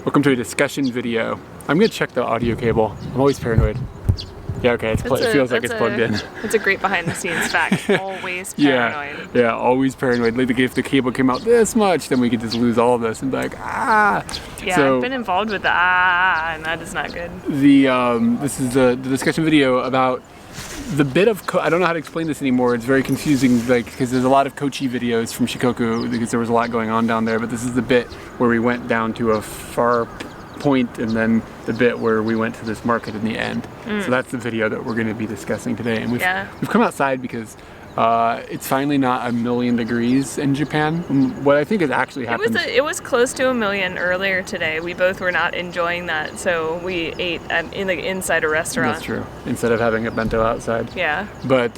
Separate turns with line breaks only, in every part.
Welcome to a discussion video. I'm gonna check the audio cable. I'm always paranoid. Yeah, okay, it feels like it's plugged in.
It's a great behind the scenes fact. Always paranoid.
Yeah, always paranoid. Like if the cable came out this much, then we could just lose all of this and be like, ah.
Yeah,
so,
I've been involved with the and that is not good.
This is the discussion video about the bit of, I don't know how to explain this anymore. It's very confusing, like, because there's a lot of Kochi videos from Shikoku because there was a lot going on down there, but this is the bit where we went down to a far point and then the bit where we went to this market in the end. So that's the video that we're going to be discussing today. And we've come outside because it's finally not 1,000,000 degrees in Japan. What I think has actually happened.
It was close to 1,000,000 earlier today. We both were not enjoying that, so we ate inside a restaurant.
That's true. Instead of having a bento outside.
Yeah.
But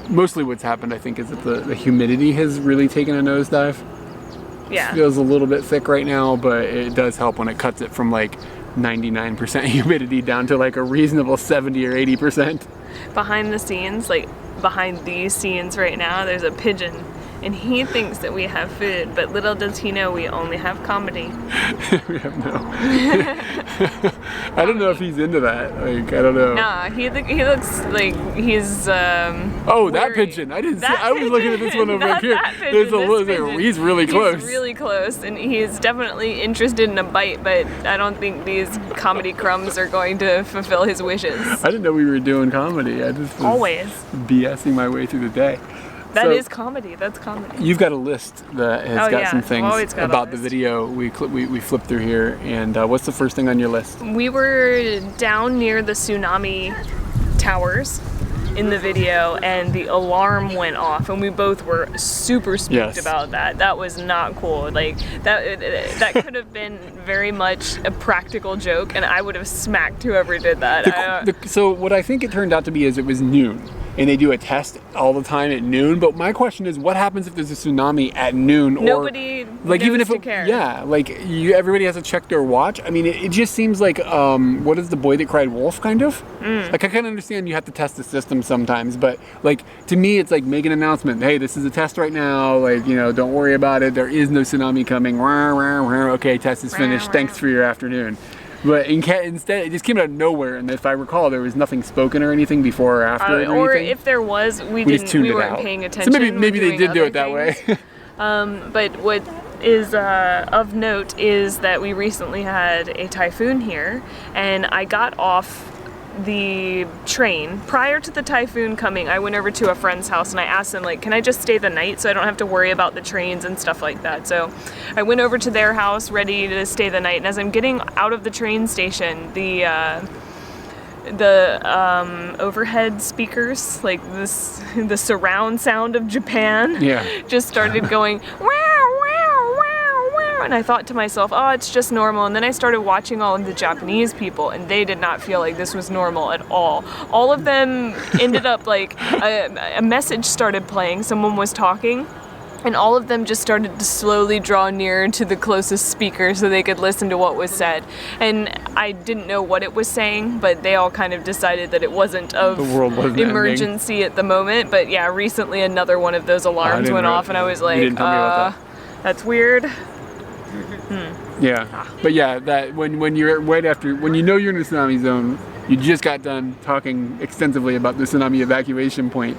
mostly what's happened, I think, is that the humidity has really taken a nosedive.
Yeah.
It feels a little bit thick right now, but it does help when it cuts it from like 99% humidity down to like a reasonable 70 or 80%.
Behind the scenes, like behind these scenes right now, there's a pigeon, and he thinks that we have food, but little does he know we only have comedy.
We have no. I don't know if he's into that. Like, I don't know.
Nah, he looks like he's.
Oh, that pigeon! I didn't see. I was looking at this one over here. There's a little. He's really close.
He's really close, and he's definitely interested in a bite. But I don't think these comedy crumbs are going to fulfill his wishes.
I didn't know we were doing comedy. I just was
always
BSing my way through the day.
That is comedy. That's comedy.
You've got a list that has got some things about the video we flipped through here. And what's the first thing on your list?
We were down near the tsunami towers in the video, and the alarm went off, and we both were super spooked about that. That was not cool. Like that could have been very much a practical joke, and I would have smacked whoever did that.
So what I think it turned out to be is it was noon. And they do a test all the time at noon. But my question is, what happens if there's a tsunami at noon?
Nobody knows to care.
Yeah, like everybody has to check their watch. I mean, it just seems like what is the boy that cried wolf kind of? Like I can understand you have to test the system sometimes, but like to me, it's like make an announcement. Hey, this is a test right now. Like don't worry about it. There is no tsunami coming. Okay, test is finished. Thanks for your afternoon. But instead, it just came out of nowhere, and if I recall, there was nothing spoken or anything before or after
or if there was, we weren't paying attention.
So maybe they did do it that way.
But what is of note is that we recently had a typhoon here, and I got off the train prior to the typhoon coming. I went over to a friend's house and I asked them, like, can I just stay the night so I don't have to worry about the trains and stuff like that? So I went over to their house ready to stay the night, and as I'm getting out of the train station, the overhead speakers, like the surround sound of Japan, just started going wow, wow, wow, wow, and I thought to myself, oh, it's just normal. And then I started watching all of the Japanese people, and they did not feel like this was normal at all. All of them ended up like a message started playing, someone was talking, and all of them just started to slowly draw near to the closest speaker so they could listen to what was said. And I didn't know what it was saying, but they all kind of decided that it wasn't of emergency ending at the moment. But yeah, recently another one of those alarms went off, and I was like, that's weird.
Yeah, but yeah, that when you're when you know you're in the tsunami zone, you just got done talking extensively about the tsunami evacuation point.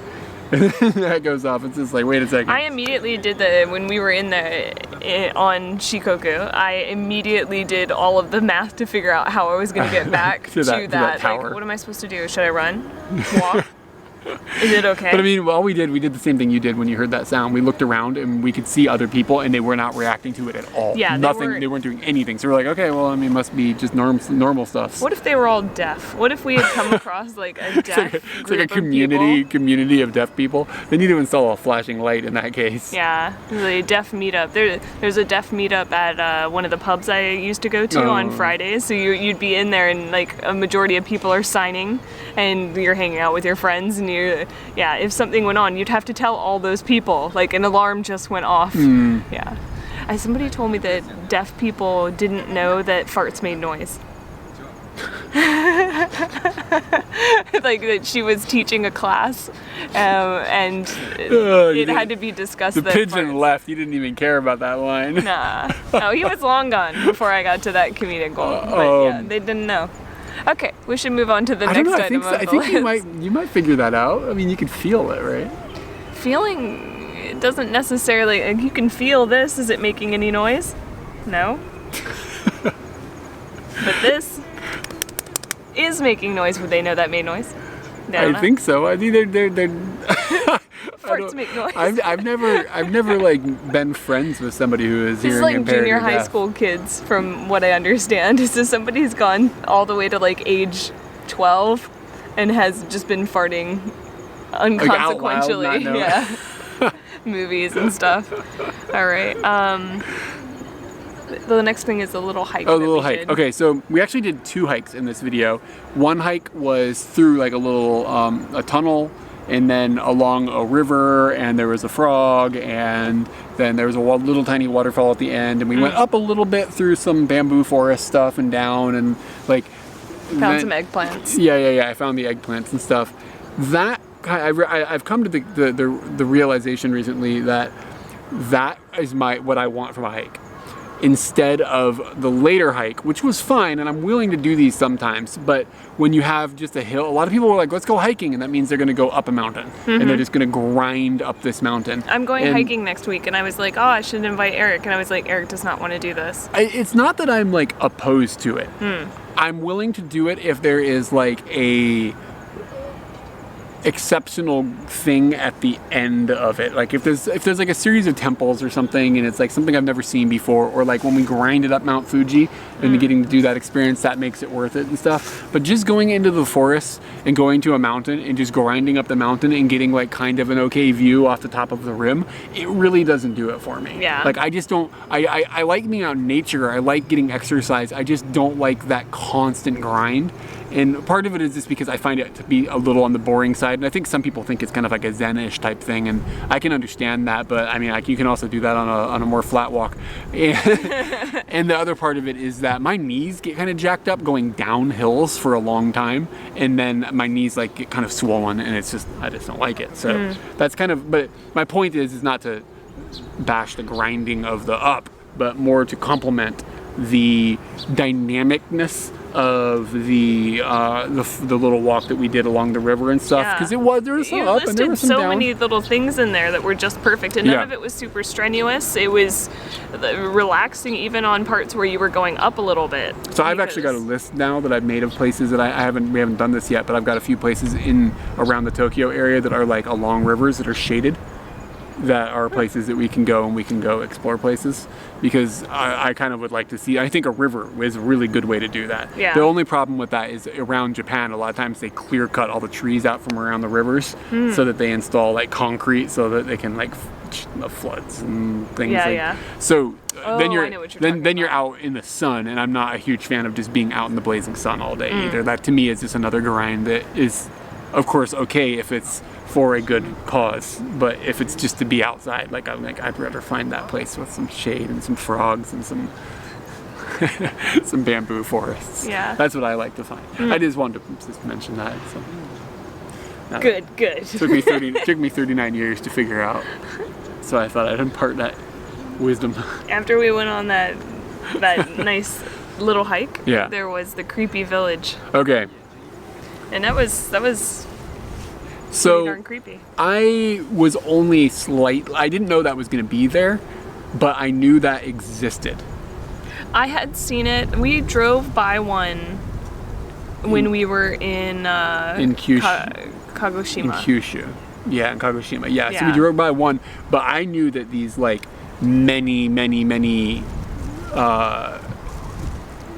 That goes off. It's just like, wait a second.
I immediately did when we were on Shikoku, I immediately did all of the math to figure out how I was going to get back to that tower. Like, what am I supposed to do? Should I run? Walk? Is it okay?
But I mean, we did the same thing you did when you heard that sound. We looked around and we could see other people, and they were not reacting to it at all.
Yeah,
they weren't doing anything. So we're like, okay, well, I mean, it must be just normal stuff.
What if they were all deaf? What if we had come across like a deaf
it's like a community of deaf people? They need to install a flashing light in that case.
Yeah, a deaf meetup. There's a deaf meetup at one of the pubs I used to go to on Fridays. So you'd be in there, and like a majority of people are signing, and you're hanging out with your friends, and if something went on, you'd have to tell all those people, like an alarm just went off. Yeah. Somebody told me that deaf people didn't know that farts made noise. Like that she was teaching a class, and it had to be discussed.
The pigeon left. You didn't even care about that line.
Nah, no, he was long gone before I got to that comedic gold. But yeah, they didn't know. Okay, we should move on to the next item on the list.
I think you might figure that out. I mean, you could feel it, right?
Feeling, it doesn't necessarily. You can feel this. Is it making any noise? No. But this is making noise. Would they know that made noise?
I think so. I think they're
farts make noise.
I've never like been friends with somebody who is hearing
like
impaired.
Junior
or
high
deaf.
school kids, from what I understand. So somebody who's gone all the way to like age 12 and has just been farting unconsequentially.
Like out loud,
yeah. Movies and stuff. All right. The next thing is the little hike.
Oh, the little hike. Okay, so we actually did 2 hikes in this video. One hike was through like a little a tunnel, and then along a river, and there was a frog, and then there was a little tiny waterfall at the end, and we went up a little bit through some bamboo forest stuff and down, and like
found some eggplants.
Yeah. I found the eggplants and stuff. That I've come to the realization recently that is what I want from a hike. Instead of the later hike, which was fine, and I'm willing to do these sometimes, but when you have just a hill, a lot of people are like, let's go hiking, and that means they're gonna go up a mountain, and they're just gonna grind up this mountain.
I'm going hiking next week, and I was like, oh, I should invite Eric, and I was like, Eric does not want to do this.
It's not that I'm like opposed to it. I'm willing to do it if there is like a exceptional thing at the end of it. Like if there's like a series of temples or something, and it's like something I've never seen before, or like when we grinded up Mount Fuji and getting to do that experience, that makes it worth it and stuff. But just going into the forest and going to a mountain and just grinding up the mountain and getting like kind of an okay view off the top of the rim, it really doesn't do it for me.
Yeah.
Like I just don't, I like being out in nature, I like getting exercise, I just don't like that constant grind. And part of it is just because I find it to be a little on the boring side, and I think some people think it's kind of like a Zen-ish type thing, and I can understand that, but I mean, you can also do that on a more flat walk. And the other part of it is that my knees get kind of jacked up going down hills for a long time, and then my knees like get kind of swollen, and it's just, I just don't like it. So that's kind of, but my point is not to bash the grinding of the up, but more to complement the dynamicness of the little walk that we did along the river and stuff, because there was some up and there was some down.
So many little things in there that were just perfect, and none of it was super strenuous. It was relaxing even on parts where you were going up a little bit.
So I've actually got a list now that I've made of places that we haven't done this yet, but I've got a few places around the Tokyo area that are like along rivers that are shaded, that are places that we can go, and we can go explore places, because I kind of would like to see, I think a river is a really good way to do that.
Yeah.
The only problem with that is around Japan, a lot of times they clear cut all the trees out from around the rivers so that they install like concrete so that they can like floods and things so then you're out in the sun, and I'm not a huge fan of just being out in the blazing sun all day either. That to me is just another grind that is of course okay if it's for a good cause, but if it's just to be outside, like I'd rather find that place with some shade and some frogs and some some bamboo forests.
Yeah,
that's what I like to find. I just wanted to just mention that. So.
Good.
Took me 39 years to figure out, so I thought I'd impart that wisdom. After
we went on that nice little hike, there was the creepy village.
Okay.
And that was
so
darn creepy.
I was only I didn't know that was going to be there, but I knew that existed.
I had seen it. We drove by one when we were in
Kyushu.
Kagoshima.
In Kyushu. Yeah, in Kagoshima. Yeah, so we drove by one, but I knew that these like many that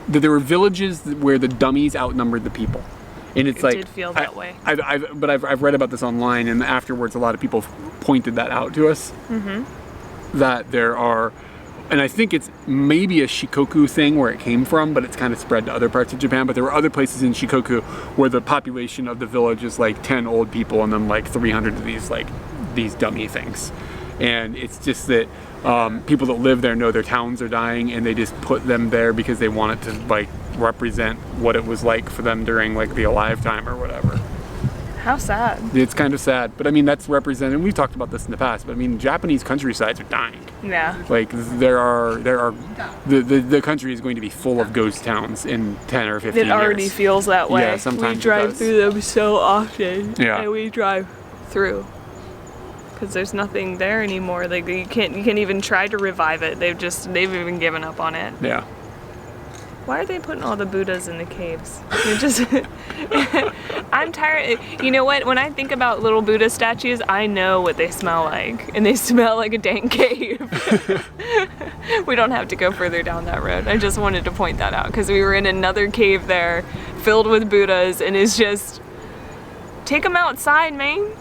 there were villages where the dummies outnumbered the people. And it's like,
did feel that way.
I've read about this online, and afterwards a lot of people pointed that out to us. That there are, and I think it's maybe a Shikoku thing where it came from, but it's kind of spread to other parts of Japan. But there were other places in Shikoku where the population of the village is like 10 old people and then like 300 of these dummy things. And it's just that people that live there know their towns are dying, and they just put them there because they want it to like represent what it was like for them during like the alive time or whatever.
How sad.
It's kind of sad, but I mean that's represented. And we've talked about this in the past, but I mean Japanese countrysides are dying.
Yeah.
Like the country is going to be full of ghost towns in 10 or 15 years.
It already feels that way.
Yeah, sometimes
we drive through them so often.
Yeah.
And we drive through because there's nothing there anymore. Like you can't even try to revive it. They've even given up on it.
Yeah.
Why are they putting all the Buddhas in the caves? I'm tired. You know what? When I think about little Buddha statues, I know what they smell like. And they smell like a dank cave. We don't have to go further down that road. I just wanted to point that out because we were in another cave there filled with Buddhas and it's just, take them outside, man.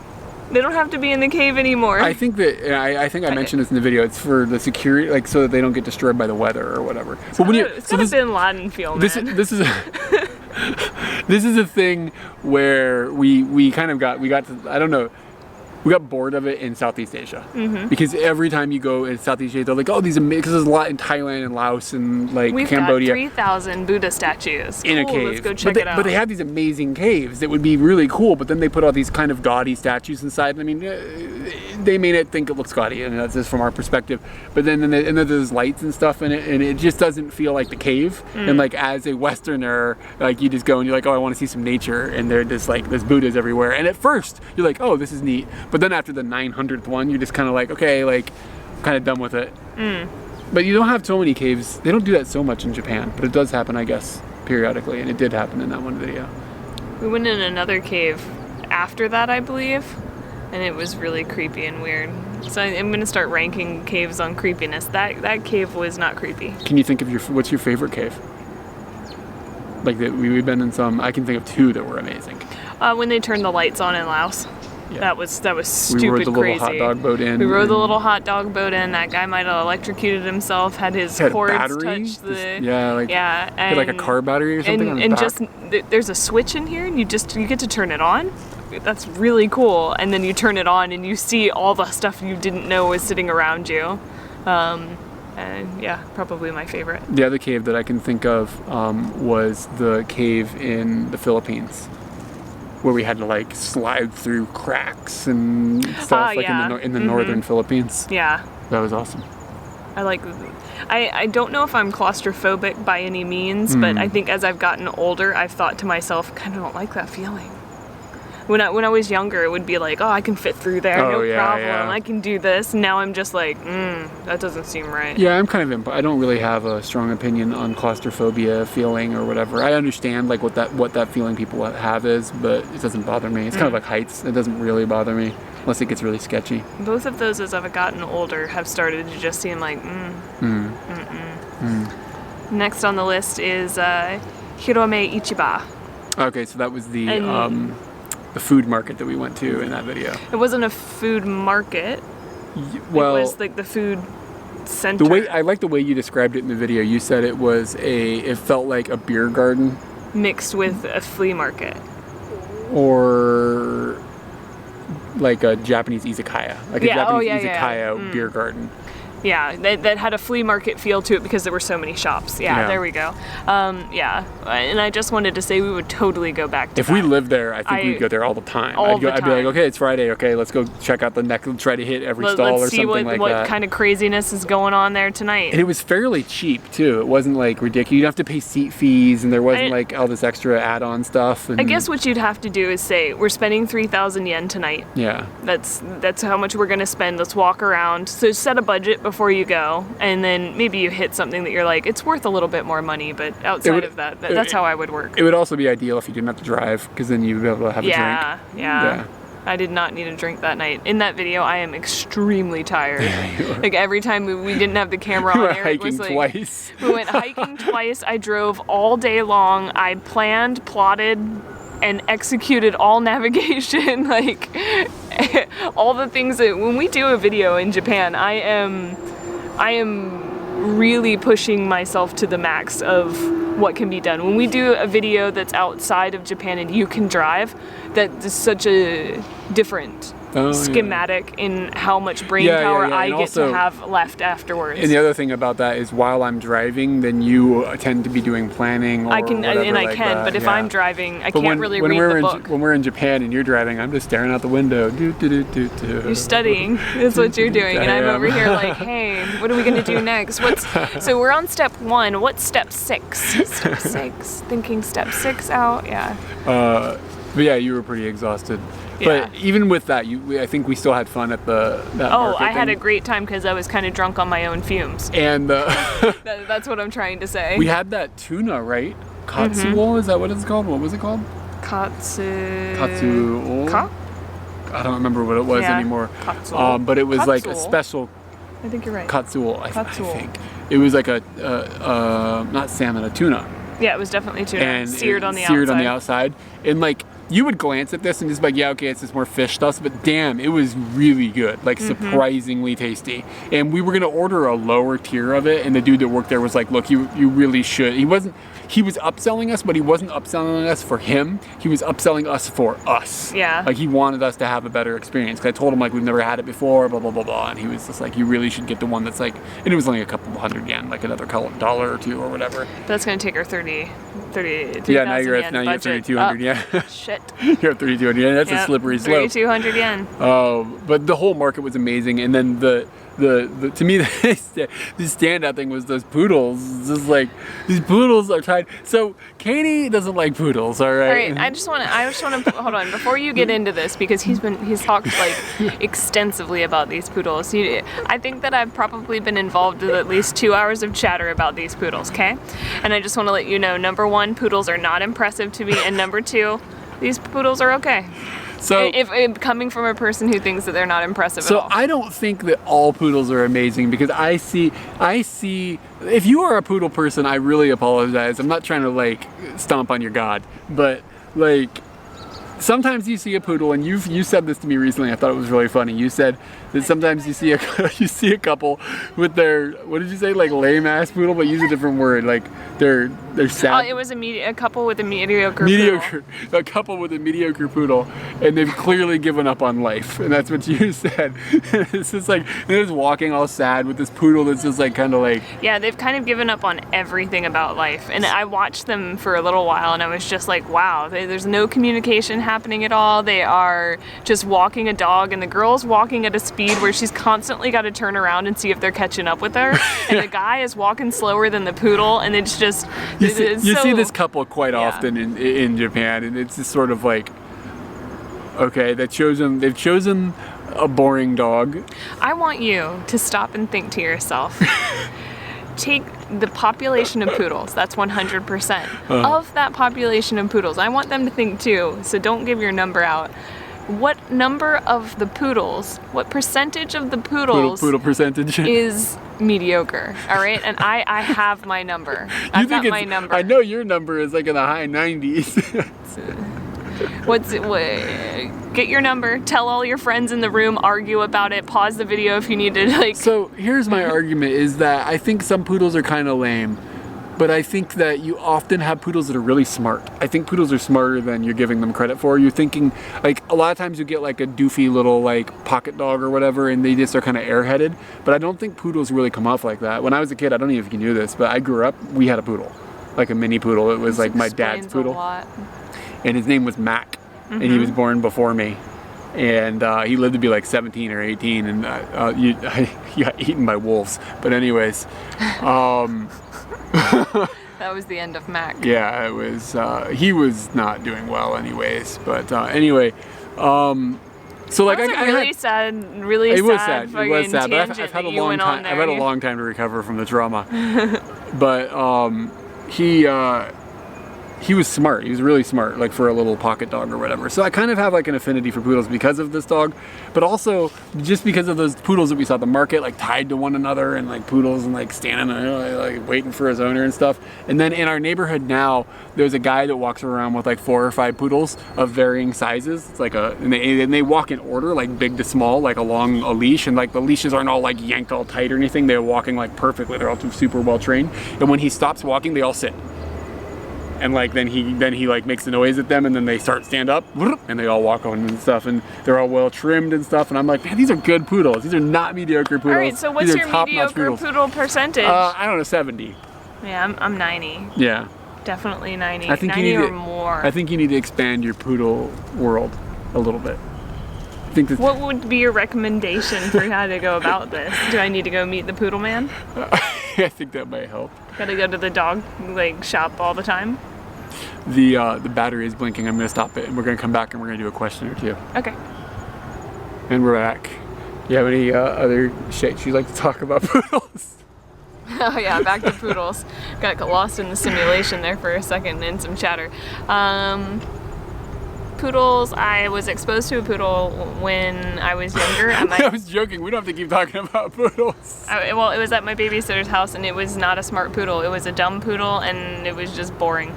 They don't have to be in the cave anymore.
I think that I mentioned this in the video. It's for the security, like so that they don't get destroyed by the weather or whatever. But when
it's got a Bin Laden feel, man.
This is this is a thing where we got bored of it in Southeast Asia because every time you go in Southeast Asia, they're like, oh, these amazing, because there's a lot in Thailand and Laos and like Cambodia.
We've got 3,000 Buddha statues
in a cave.
Let's go check it out.
But they have these amazing caves that would be really cool. But then they put all these kind of gaudy statues inside. I mean, they may not think it looks gaudy, and that's just from our perspective. But then there's lights and stuff in it, and it just doesn't feel like the cave. And like as a Westerner, like you just go and you're like, oh, I want to see some nature, and there's Buddhas everywhere. And at first you're like, oh, this is neat. But then after the 900th one, you're just kind of like, okay, like, kind of done with it. But you don't have so many caves. They don't do that so much in Japan, but it does happen, I guess, periodically, and it did happen in that one video.
We went in another cave after that, I believe, and it was really creepy and weird. So I'm going to start ranking caves on creepiness. That cave was not creepy.
Can you think of what's your favorite cave? Like, we've been in some, I can think of 2 that were amazing.
When they turned the lights on in Laos. Yeah. That was stupid crazy.
We rode the little hot dog boat in.
That guy might have electrocuted himself. Had his cords touch the.
Had like a car battery or something on his back.
Just there's a switch in here, and you get to turn it on. That's really cool. And then you turn it on, and you see all the stuff you didn't know was sitting around you. And yeah, probably my favorite.
The other cave that I can think of was the cave in the Philippines, where we had to like slide through cracks and stuff in the northern Philippines.
Yeah.
That was awesome.
I don't know if I'm claustrophobic by any means, but I think as I've gotten older, I've thought to myself, I kind of don't like that feeling. When I was younger, it would be like, oh, I can fit through there, no problem. I can do this. Now I'm just like, that doesn't seem right.
Yeah, I'm kind of I don't really have a strong opinion on claustrophobia feeling or whatever. I understand like what that feeling people have is, but it doesn't bother me. It's kind of like heights. It doesn't really bother me unless it gets really sketchy.
Both of those, as I've gotten older, have started to just seem like, Next on the list is Hirome Ichiba.
Okay, so that was the food market that we went to in that video.
It wasn't a food market.
Well,
it was like the food center.
I like the way you described it in the video. You said it felt like a beer garden
mixed with a flea market,
or like a Japanese izakaya, izakaya beer garden.
Yeah, that had a flea market feel to it because there were so many shops. Yeah. There we go. And I just wanted to say we would totally go back to
If we lived there, I think we'd go there all the time. I'd be like, okay, it's Friday. Okay, let's go check out the next, try to hit every stall or something like that.
Let's see what kind of craziness is going on there tonight.
And it was fairly cheap, too. It wasn't like ridiculous. You didn't have to pay seat fees, and there wasn't like all this extra add-on stuff. And
I guess what you'd have to do is say, we're spending 3,000 yen tonight.
Yeah.
That's how much we're going to spend. Let's walk around. So set a budget before you go, and then maybe you hit something that you're like, it's worth a little bit more money, but outside of that, that's how I would work.
It would also be ideal if you didn't have to drive, because then you'd be able to have a drink.
Yeah. I did not need a drink that night. In that video, I am extremely tired. Like every time we didn't have the camera on there, it was like
twice.
We went hiking twice. I drove all day long. I planned, plotted, and executed all navigation, like all the things that when we do a video in Japan, I am really pushing myself to the max of what can be done. When we do a video that's outside of Japan and you can drive, that is such a different schematic in how much brain power I get to have left afterwards.
And the other thing about that is while I'm driving, then you tend to be doing planning or
I can,
whatever
and I
like
can,
that.
but if I'm driving, I can't really read the book.
When we're in Japan and you're driving, I'm just staring out the window.
You're studying. That's what you're doing. And I'm over here like, hey, what are we going to do next? So we're on step 1. What's step 6? Step 6. Thinking step 6 out. Yeah.
But yeah, you were pretty exhausted.
Yeah.
But even with that, I think we still had fun at that market
I had
thing.
a great time because I was kind of drunk on my own fumes.
And
that's what I'm trying to say.
We had that tuna, right? Katsuo, is that what it's called? What was it called? Katsuo. I don't remember what it was anymore.
Katsuo.
But it was like a
Katsuo.
special.
I think you're right.
Katsuo, I think. It was like a not salmon, a tuna.
Yeah, it was definitely tuna.
And
seared on the outside.
And like you would glance at this and just be like, yeah, okay, it's just more fish stuff, but damn, it was really good, like surprisingly tasty. And we were gonna order a lower tier of it, and the dude that worked there was like, look, you really should. He was upselling us, but he wasn't upselling us for him. He was upselling us for us.
Yeah.
Like he wanted us to have a better experience. Cause I told him like we've never had it before, blah blah blah blah, and he was just like, you really should get the one that's like, and it was only a couple $100 yen, like another $1 or $2 or whatever.
That's gonna take our 30.
Yeah, now you're at 3,200 yen.
Shit.
You're at 3,200 yen. That's a slippery slope.
3,200 yen.
But the whole market was amazing, and then the to me the standout thing was those poodles. It's just like these poodles are tied. So Katie doesn't like poodles. All right.
All right. I just want to hold on before you get into this because he's talked like extensively about these poodles. I think that I've probably been involved with at least 2 hours of chatter about these poodles. Okay, and I just want to let you know: number 1, poodles are not impressive to me, and number 2, these poodles are okay. So, if coming from a person who thinks that they're not impressive at all.
So I don't think that all poodles are amazing because I see. If you are a poodle person, I really apologize. I'm not trying to like stomp on your god, but like sometimes you see a poodle, and you said this to me recently. I thought it was really funny. You said that sometimes you see a couple with their, what did you say, like lame ass poodle, but use a different word, like they're sad.
It was a couple with a mediocre poodle.
A couple with a mediocre poodle, and they've clearly given up on life, and that's what you said. It's just like they're just walking all sad with this poodle that's just like kind of like.
Yeah, they've kind of given up on everything about life, and I watched them for a little while, and I was just like, wow, there's no communication happening at all. They are just walking a dog, and the girl's walking at a speed where she's constantly got to turn around and see if they're catching up with her, and the guy is walking slower than the poodle, and it's just
you see this couple quite often in Japan, and it's just sort of like, okay, they've chosen a boring dog.
I want you to stop and think to yourself. Take the population of poodles, that's 100%. Of that population of poodles, I want them to think too, so don't give your number out. What number of the poodles, what percentage of the poodles
poodle percentage
is mediocre, all right? And I have my number. I've got my number.
I know your number is like in the high 90s.
Get your number, tell all your friends in the room, argue about it, pause the video if you need to, like.
So here's my argument is that I think some poodles are kind of lame, but I think that you often have poodles that are really smart. I think poodles are smarter than you're giving them credit for. You're thinking, like, a lot of times you get like a doofy little like pocket dog or whatever, and they just are kind of airheaded, but I don't think poodles really come off like that. When I was a kid, I don't know if you knew this, but I grew up, we had a poodle, like a mini poodle. It was like my dad's poodle. And his name was Mac, and he was born before me. And he lived to be like 17 or 18, and he got eaten by wolves. But anyways,
that was the end of Mac.
Yeah, it was. He was not doing well, anyways. But anyway, so like
that was really sad. It was sad. But I've had a long time.
I've had a long time to recover from the trauma. But he was smart. He was really smart, like for a little pocket dog or whatever. So I kind of have like an affinity for poodles because of this dog, but also just because of those poodles that we saw at the market, like tied to one another, and like poodles and like standing there, like waiting for his owner and stuff. And then in our neighborhood now, there's a guy that walks around with like 4 or 5 poodles of varying sizes. It's like and they walk in order, like big to small, like along a leash, and like the leashes aren't all like yanked all tight or anything. They're walking like perfectly. They're all super well trained. And when he stops walking, they all sit. and like then he like makes the noise at them, and then they stand up, and they all walk on and stuff, and they're all well trimmed and stuff, and I'm like, man, these are good poodles. These are not mediocre poodles.
All right, so what's your mediocre
poodles.
poodle percentage?
I don't know, 70.
Yeah, I'm 90.
Yeah.
Definitely 90.
I think
90
you need
or more.
I think you need to expand your poodle world a little bit. I think this,
what would be your recommendation for how to go about this? Do I need to go meet the poodle man?
I think that might help.
Gotta go to the dog shop all the time?
The battery is blinking. I'm gonna stop it, and we're gonna come back and we're gonna do a question or two.
Okay.
And we're back. You have any other shit you'd like to talk about poodles?
Oh yeah, back to poodles. Got lost in the simulation there for a second and some chatter. Poodles, I was exposed to a poodle when I was younger.
I was joking. We don't have to keep talking about poodles.
Well, it was at my babysitter's house, and it was not a smart poodle. It was a dumb poodle, and it was just boring.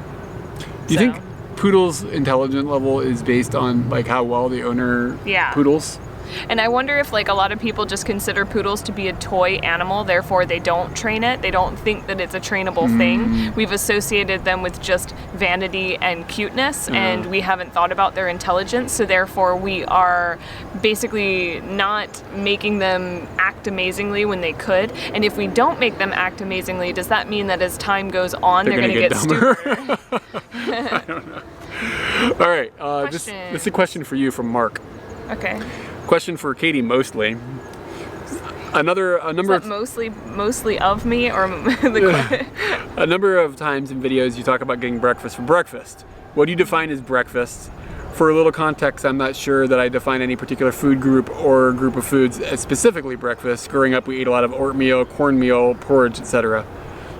Do you think poodles' intelligence level is based on like how well the owner poodles?
And I wonder if like a lot of people just consider poodles to be a toy animal, therefore they don't train it. They don't think that it's a trainable thing. We've associated them with just vanity and cuteness, and we haven't thought about their intelligence, so therefore we are basically not making them act amazingly when they could. And if we don't make them act amazingly, does that mean that as time goes on they're going to get
dumber?
stupider?
I don't know. All right, this is a question for you from Mark.
Okay.
Question for Katie mostly. A number of
mostly of me or the
a number of times in videos you talk about getting breakfast for breakfast. What do you define as breakfast? For a little context, I'm not sure that I define any particular food group or group of foods as specifically breakfast. Growing up, we ate a lot of oatmeal, cornmeal, porridge, etc.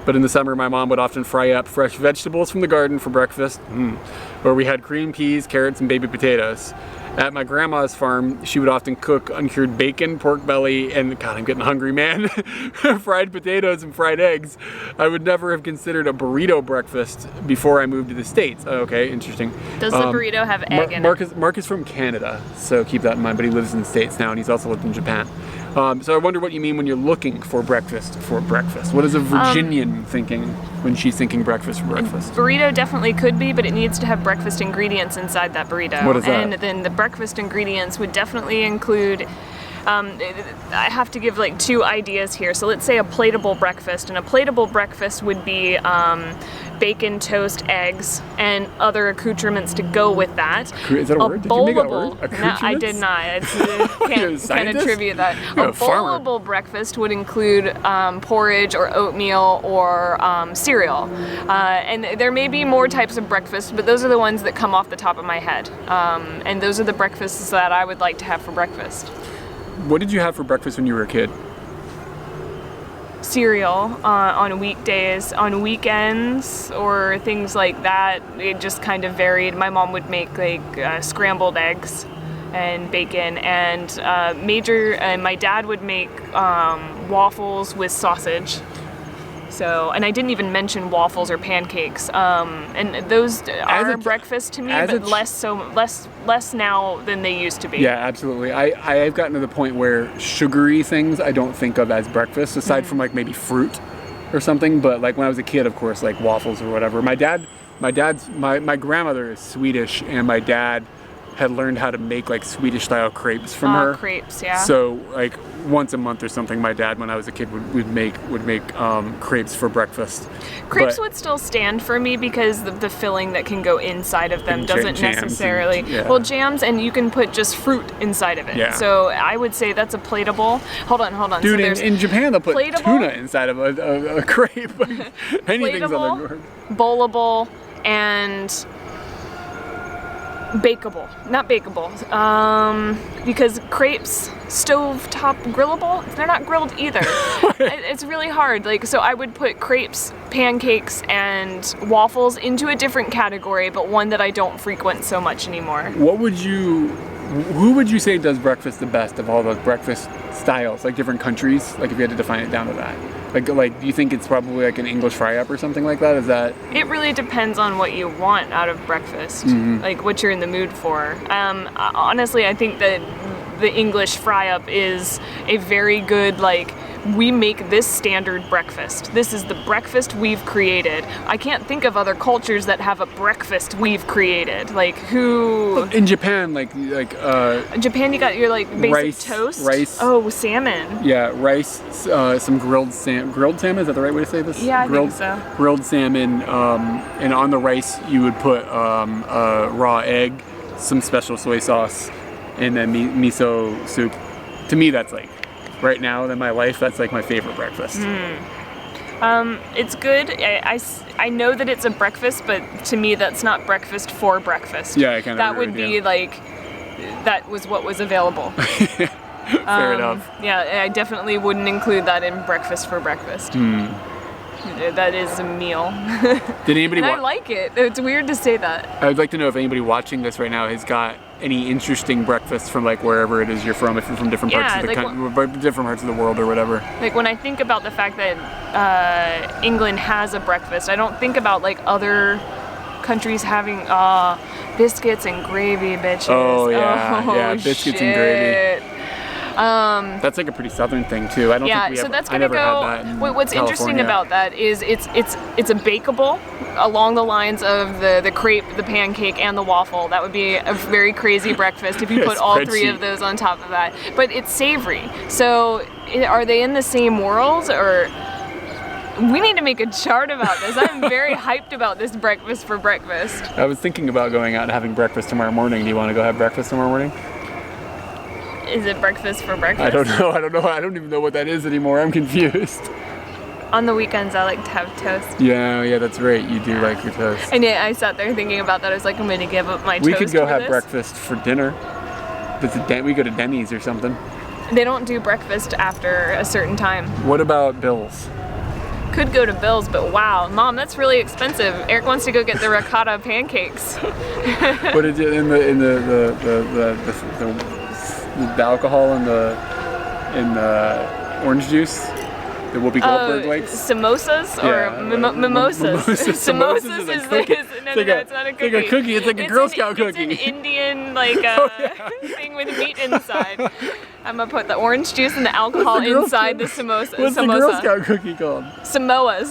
But in the summer, my mom would often fry up fresh vegetables from the garden for breakfast, or we had cream peas, carrots, and baby potatoes. At my grandma's farm, she would often cook uncured bacon, pork belly, and God, I'm getting hungry, man, fried potatoes and fried eggs. I would never have considered a burrito breakfast before I moved to the States. Oh, okay, interesting.
Does the burrito have egg in it?
Mark is from Canada, so keep that in mind, but he lives in the States now, and he's also lived in Japan. So I wonder what you mean when you're looking for breakfast for breakfast. What is a Virginian thinking when she's thinking breakfast for breakfast?
Burrito definitely could be, but it needs to have breakfast ingredients inside that burrito.
What is that?
And then the breakfast ingredients would definitely include, I have to give like two ideas here. So let's say a plateable breakfast, and a plateable breakfast would be bacon, toast, eggs, and other accoutrements to go with that.
Is that a word? Did you make a word?
No, I did not. I can't attribute that.
You're
a bowlable breakfast would include porridge or oatmeal or cereal. And there may be more types of breakfast, but those are the ones that come off the top of my head. And those are the breakfasts that I would like to have for breakfast.
What did you have for breakfast when you were a kid?
Cereal on weekdays. On weekends or things like that, it just kind of varied. My mom would make like scrambled eggs and bacon, and my dad would make waffles with sausage. So, and I didn't even mention waffles or pancakes. And those are breakfast to me, but less now than they used to be.
Yeah, absolutely. I've gotten to the point where sugary things I don't think of as breakfast, aside from like maybe fruit or something. But like when I was a kid, of course, like waffles or whatever. My grandmother is Swedish, and my dad had learned how to make like Swedish style crepes from her.
Crepes, yeah.
So like once a month or something, my dad, when I was a kid, would make crepes for breakfast.
Crepes would still stand for me because the filling that can go inside of them doesn't necessarily. Well, jams, and you can put just fruit inside of it. Yeah. So I would say that's a plateable. Hold on.
Dude,
so
in Japan they'll put tuna inside of a crepe. Anything's on the
bowlable, and bakeable. Not bakeable. Because crepes, stovetop grillable, they're not grilled either. It's really hard. So I would put crepes, pancakes, and waffles into a different category, but one that I don't frequent so much anymore.
Who would you say does breakfast the best of all those breakfast styles? Like different countries? Like if you had to define it down to that. Like do you think it's probably like an English fry-up or something like that? Is that?
It really depends on what you want out of breakfast, like what you're in the mood for. Honestly, I think that the English fry-up is a very good we make this standard breakfast. This is the breakfast we've created. I can't think of other cultures that have a breakfast we've created. Like who?
In Japan, like
Japan, you got your like basic
rice,
toast.
Rice.
Oh, salmon.
Yeah, rice. Some grilled salmon. Is that the right way to say this?
Yeah,
grilled,
I think so.
Grilled salmon, and on the rice you would put a raw egg, some special soy sauce, and then miso soup. To me, that's like, right now in my life, that's like my favorite breakfast.
It's good. I know that it's a breakfast, but to me, that's not breakfast for breakfast.
Yeah, I kind of
That would be like, that was what was available.
Fair enough.
Yeah, I definitely wouldn't include that in breakfast for breakfast. That is a meal.
Did anybody?
I like it. It's weird to say that.
I would like to know if anybody watching this right now has got any interesting breakfast from like wherever it is you're from. If you're from different parts of the country, different parts of the world or whatever.
Like when I think about the fact that England has a breakfast, I don't think about like other countries having biscuits and gravy, bitches.
Oh yeah, biscuits and gravy. That's like a pretty southern thing too. I don't think we
so
ever,
that's
I
gonna
never
go.
had that in
What's
California.
interesting about that is it's a bakeable along the lines of the crepe, the pancake, and the waffle. That would be a very crazy breakfast if you put all three of those on top of that. But it's savory. So are they in the same world or? We need to make a chart about this. I'm very hyped about this breakfast for breakfast.
I was thinking about going out and having breakfast tomorrow morning. Do you want to go have breakfast tomorrow morning?
Is it breakfast for breakfast?
I don't know. I don't even know what that is anymore. I'm confused.
On the weekends, I like to have toast.
Yeah, that's right. You do like your toast.
And yeah, I sat there thinking about that. I was like, I'm going to give up my toast.
We could go have
this.
breakfast for dinner. We go to Denny's or something.
They don't do breakfast after a certain time.
What about Bill's?
Could go to Bill's, but wow, Mom, that's really expensive. Eric wants to go get the ricotta pancakes.
What is it in the alcohol in the orange juice? The Whoopi Goldberg likes?
Samosas or mimosas? Samosas is it's not a cookie.
It's like a cookie. It's like a Girl Scout cookie.
It's an Indian thing with meat inside. I'm gonna put the orange juice and the alcohol inside the samosa.
What's the Girl Scout cookie called?
Samoas.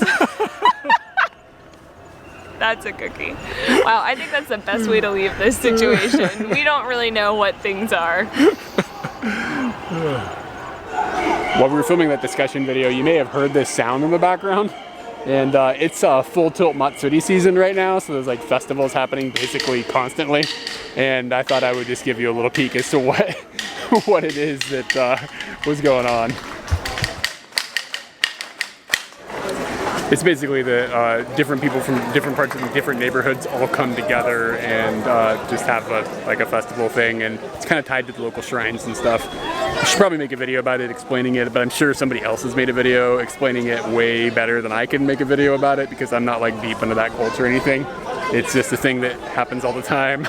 That's a cookie. Wow, I think that's the best way to leave this situation. We don't really know what things are.
While we were filming that discussion video, you may have heard this sound in the background. And it's full tilt Matsuri season right now, so there's like festivals happening basically constantly. And I thought I would just give you a little peek as to what it is that was going on. It's basically the different people from different parts of the different neighborhoods all come together and just have a festival thing, and it's kind of tied to the local shrines and stuff. I should probably make a video about it explaining it, but I'm sure somebody else has made a video explaining it way better than I can make a video about it because I'm not like deep into that culture or anything. It's just a thing that happens all the time.